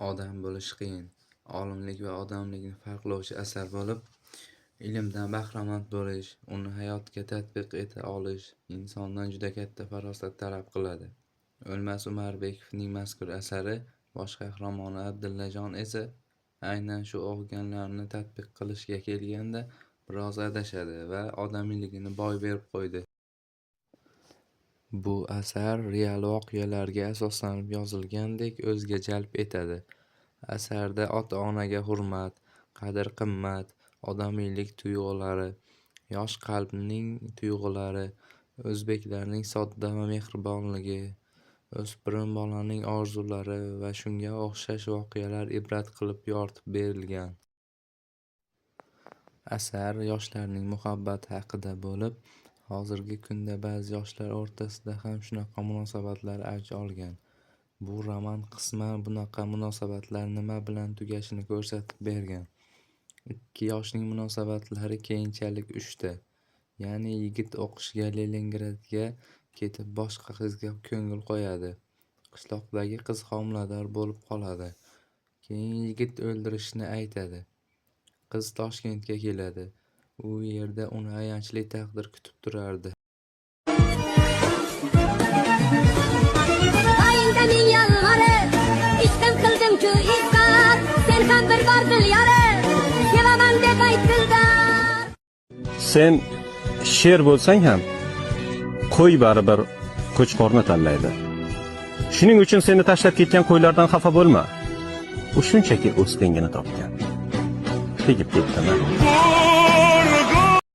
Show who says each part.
Speaker 1: Odam bo'lish qiyin. Olimlik va odamlikni farqlovchi asar bo'lib, ilmdan bahramand bo'lish, uni hayotga tatbiq eta olish insondan juda katta farosat talab qiladi. O'lmas Umarbekovning mazkur asari, bosh qahramoni Abdullajon esa aynan shu o'qiganlarini tatbiq qilishga kelganda biroz adashadi va odamiyligini boy berib qo'ydi. Bu asar real voqealarga asoslanib yozilgandek o'ziga jalb etadi. Asarda ota-onaga hurmat, qadr-qimmat, odamiylik tuyg'ulari, yosh qalbning tuyg'ulari, o'zbeklarning sodda va mehribonligi, o'spirin bolaning orzulari va shunga o'xshash voqealar ibrat qilib yoritib berilgan. Asar yoshlarning muhabbati haqida bo'lib, hozirgi kunda ba'zi yoshlar o'rtasida ham shunaqa munosabatlar avj olgan. Bu roman qisman bunaqa munosabatlar nima bilan tugashini ko'rsatib bergan. Ikki yoshning munosabatlari keyinchalik uchta. Ya'ni yigit o'qishga Leningradga ketib boshqa qizga ko'ngil qo'yadi. Qishloqdagi qiz homilador bo'lib qoladi. Keyin yigit o'ldirishni aytadi. Qiz Toshkentga keladi. U yerda uni ayanchli taqdir kutib turardi.
Speaker 2: Sen sher bo'lsang ham, qo'y baribir qo'chqorni tanlaydi. Shuning uchun seni tashlab ketgan qo'ylardan xafa bo'lma. U shunchaki o'z tengini topgan. Tegib ketdimi?